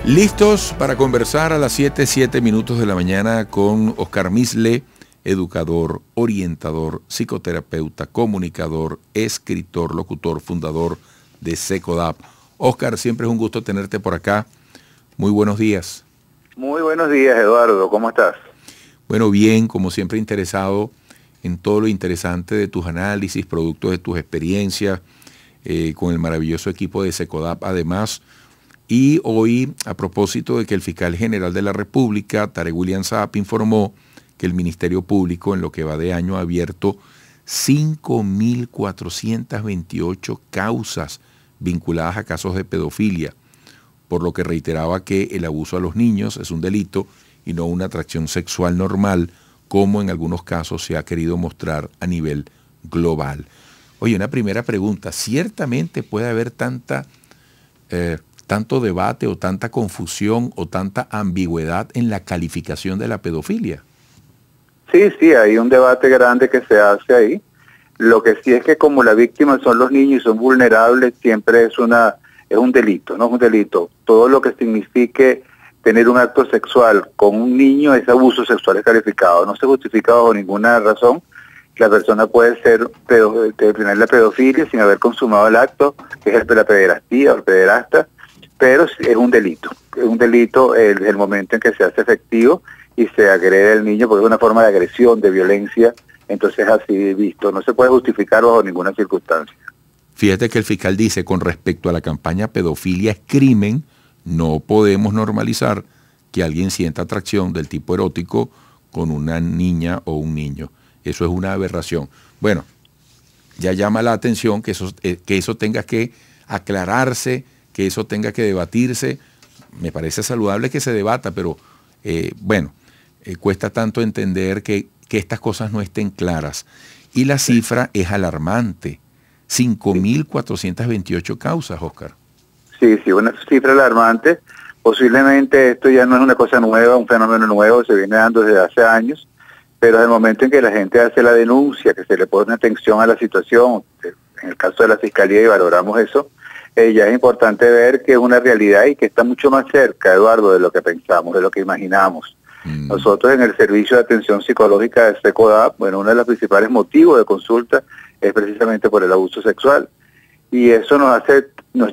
Listos para conversar a las 7:07 de la mañana con Oscar Misle, educador, orientador, psicoterapeuta, comunicador, escritor, locutor, fundador de SECODAP. Oscar, siempre es un gusto tenerte por acá. Muy buenos días. Muy buenos días, Eduardo. ¿Cómo estás? Bueno, bien, como siempre interesado en todo lo interesante de tus análisis, producto de tus experiencias, con el maravilloso equipo de SECODAP además. Y hoy, a propósito de que el fiscal general de la República, Tarek William Saab, informó que el Ministerio Público en lo que va de año ha abierto 5.428 causas vinculadas a casos de pedofilia, por lo que reiteraba que el abuso a los niños es un delito y no una atracción sexual normal, como en algunos casos se ha querido mostrar a nivel global. Oye, una primera pregunta, ¿ciertamente puede haber tanto debate o tanta confusión o tanta ambigüedad en la calificación de la pedofilia? Sí, hay un debate grande que se hace ahí. Lo que sí es que como la víctima son los niños y son vulnerables, siempre es un delito, no es un delito. Todo lo que signifique tener un acto sexual con un niño es abuso sexual, es calificado. No se justifica bajo ninguna razón. La persona puede tener la pedofilia sin haber consumado el acto, que es la pederastía o el pederasta, pero es un delito. Es un delito el momento en que se hace efectivo y se agrede al niño, porque es una forma de agresión, de violencia, entonces así visto. No se puede justificar bajo ninguna circunstancia. Fíjate que el fiscal dice, con respecto a la campaña pedofilia es crimen, no podemos normalizar que alguien sienta atracción del tipo erótico con una niña o un niño. Eso es una aberración. Bueno, ya llama la atención que eso tenga que aclararse, que eso tenga que debatirse. Me parece saludable que se debata, pero cuesta tanto entender que estas cosas no estén claras. Y la cifra es alarmante. 5.428 causas, Oscar. Sí, una cifra alarmante. Posiblemente esto ya no es una cosa nueva, un fenómeno nuevo, se viene dando desde hace años, pero en el momento en que la gente hace la denuncia, que se le pone atención a la situación, en el caso de la Fiscalía, y valoramos eso, ya es importante ver que es una realidad y que está mucho más cerca, Eduardo, de lo que pensamos, de lo que imaginamos. Nosotros en el Servicio de Atención Psicológica de SECODAP, uno de los principales motivos de consulta es precisamente por el abuso sexual. Y eso nos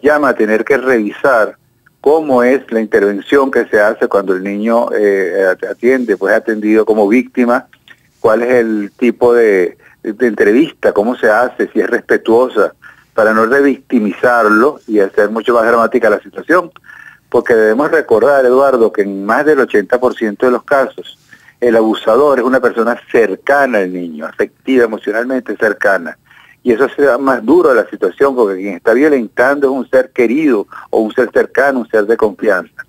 llama a tener que revisar cómo es la intervención que se hace cuando el niño es atendido como víctima, cuál es el tipo de entrevista, cómo se hace, si es respetuosa, para no revictimizarlo y hacer mucho más dramática la situación. Porque debemos recordar, Eduardo, que en más del 80% de los casos, el abusador es una persona cercana al niño, afectiva, emocionalmente cercana. Y eso hace más duro la situación, porque quien está violentando es un ser querido, o un ser cercano, un ser de confianza.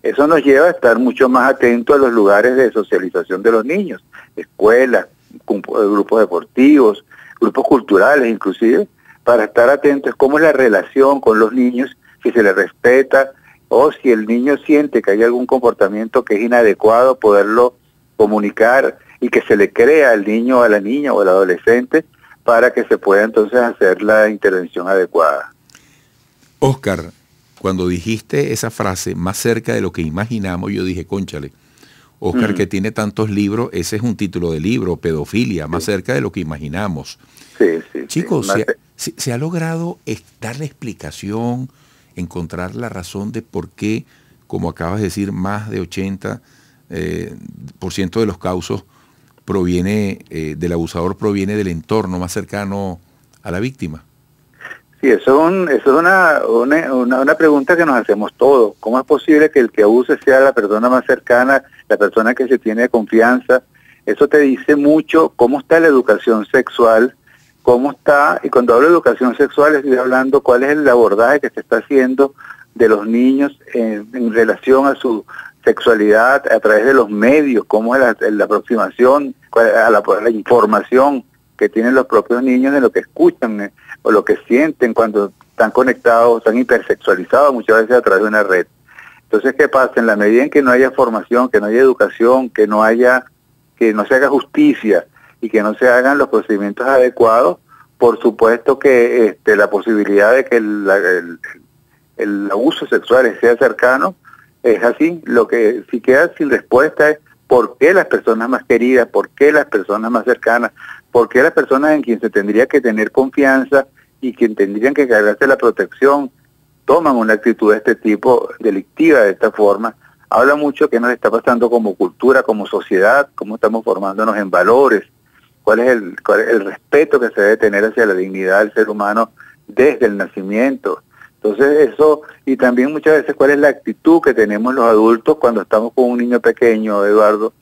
Eso nos lleva a estar mucho más atentos a los lugares de socialización de los niños, escuelas, grupos deportivos, grupos culturales inclusive, para estar atentos cómo es la relación con los niños, si se les respeta, o si el niño siente que hay algún comportamiento que es inadecuado, poderlo comunicar y que se le crea al niño, a la niña o al adolescente para que se pueda entonces hacer la intervención adecuada. Oscar, cuando dijiste esa frase, más cerca de lo que imaginamos, yo dije, cónchale, Oscar que tiene tantos libros, ese es un título de libro, pedofilia, más cerca de lo que imaginamos. Sí. Chicos, ¿se ha logrado darle explicación, encontrar la razón de por qué, como acabas de decir, más de 80% de los casos del abusador proviene del entorno más cercano a la víctima? Sí, eso es una pregunta que nos hacemos todos. ¿Cómo es posible que el que abuse sea la persona más cercana, la persona que se tiene de confianza? Eso te dice mucho cómo está la educación sexual, cómo está, y cuando hablo de educación sexual estoy hablando cuál es el abordaje que se está haciendo de los niños en relación a su sexualidad a través de los medios, cómo es la aproximación a la información que tienen los propios niños de lo que escuchan o lo que sienten cuando están conectados, están hipersexualizados muchas veces a través de una red. Entonces, ¿qué pasa? En la medida en que no haya formación, que no haya educación, que no se haga justicia y que no se hagan los procedimientos adecuados, por supuesto que la posibilidad de que el abuso sexual sea cercano es así. Lo que si queda sin respuesta es por qué las personas más queridas, por qué las personas más cercanas, por qué las personas en quien se tendría que tener confianza y quien tendrían que cargarse la protección, toman una actitud de este tipo, delictiva de esta forma. Habla mucho qué nos está pasando como cultura, como sociedad, cómo estamos formándonos en valores, cuál es el respeto que se debe tener hacia la dignidad del ser humano desde el nacimiento. Entonces eso, y también muchas veces cuál es la actitud que tenemos los adultos cuando estamos con un niño pequeño, Eduardo,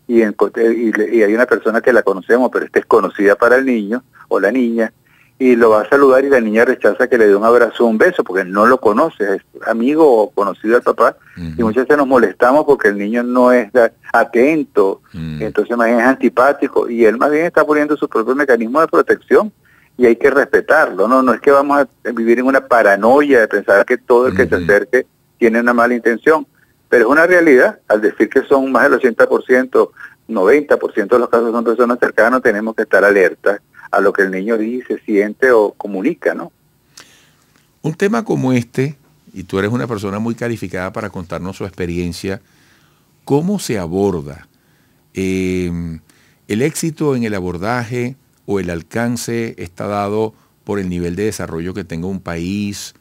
y hay una persona que la conocemos, pero es desconocida para el niño o la niña, y lo va a saludar y la niña rechaza que le dé un abrazo o un beso porque no lo conoce, es amigo o conocido del papá, y muchas veces nos molestamos porque el niño no es atento, entonces más bien es antipático, y él más bien está poniendo su propio mecanismo de protección, y hay que respetarlo, no es que vamos a vivir en una paranoia de pensar que todo el que se acerque tiene una mala intención, pero es una realidad. Al decir que son más del 80%, 90% de los casos son personas cercanas, tenemos que estar alertas a lo que el niño dice, siente o comunica, ¿no? Un tema como este, y tú eres una persona muy calificada para contarnos su experiencia, ¿cómo se aborda? ¿El éxito en el abordaje o el alcance está dado por el nivel de desarrollo que tenga un país,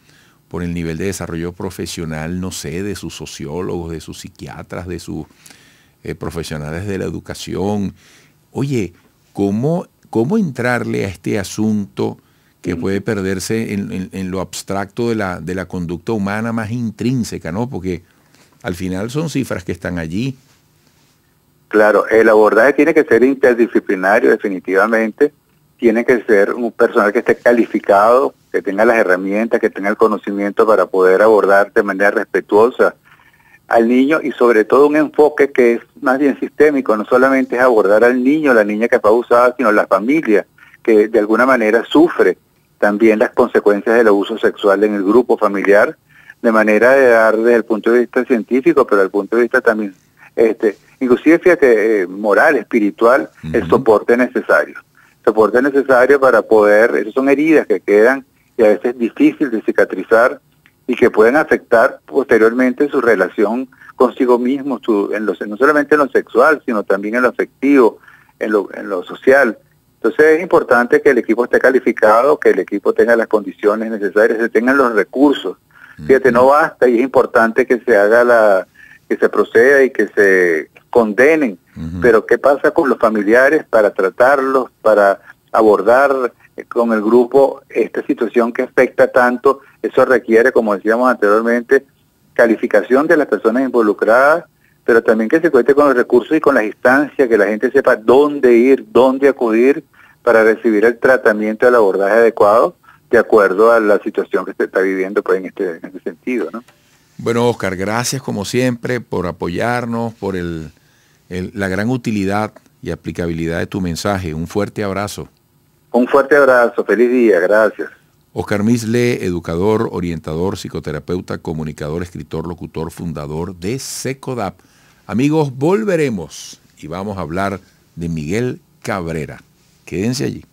por el nivel de desarrollo profesional, no sé, de sus sociólogos, de sus psiquiatras, de sus profesionales de la educación? Oye, ¿cómo entrarle a este asunto que puede perderse en lo abstracto de la conducta humana más intrínseca, ¿no? Porque al final son cifras que están allí. Claro, el abordaje tiene que ser interdisciplinario definitivamente, tiene que ser un personal que esté calificado, que tenga las herramientas, que tenga el conocimiento para poder abordar de manera respetuosa al niño y sobre todo un enfoque que es más bien sistémico, no solamente es abordar al niño, la niña que fue abusada, sino la familia que de alguna manera sufre también las consecuencias del abuso sexual en el grupo familiar, de manera de dar desde el punto de vista científico, pero desde el punto de vista también, inclusive fíjate, moral, espiritual, el soporte necesario. Soporte necesario para poder, esas son heridas que quedan y a veces es difícil de cicatrizar, y que pueden afectar posteriormente su relación consigo mismo, no solamente en lo sexual, sino también en lo afectivo, en lo social. Entonces es importante que el equipo esté calificado, que el equipo tenga las condiciones necesarias, que tengan los recursos. Fíjate, no basta, y es importante que se haga que se proceda y que se condenen, pero ¿qué pasa con los familiares para tratarlos, para abordar con el grupo esta situación que afecta tanto? Eso requiere, como decíamos anteriormente, calificación de las personas involucradas, pero también que se cuente con los recursos y con las instancias, que la gente sepa dónde ir, dónde acudir para recibir el tratamiento, el abordaje adecuado, de acuerdo a la situación que se está viviendo pues, en este sentido, ¿no? Bueno, Oscar, gracias como siempre por apoyarnos, por la gran utilidad y aplicabilidad de tu mensaje. Un fuerte abrazo. Un fuerte abrazo, feliz día, gracias. Oscar Misle, educador, orientador, psicoterapeuta, comunicador, escritor, locutor, fundador de SECODAP. Amigos, volveremos y vamos a hablar de Miguel Cabrera. Quédense allí.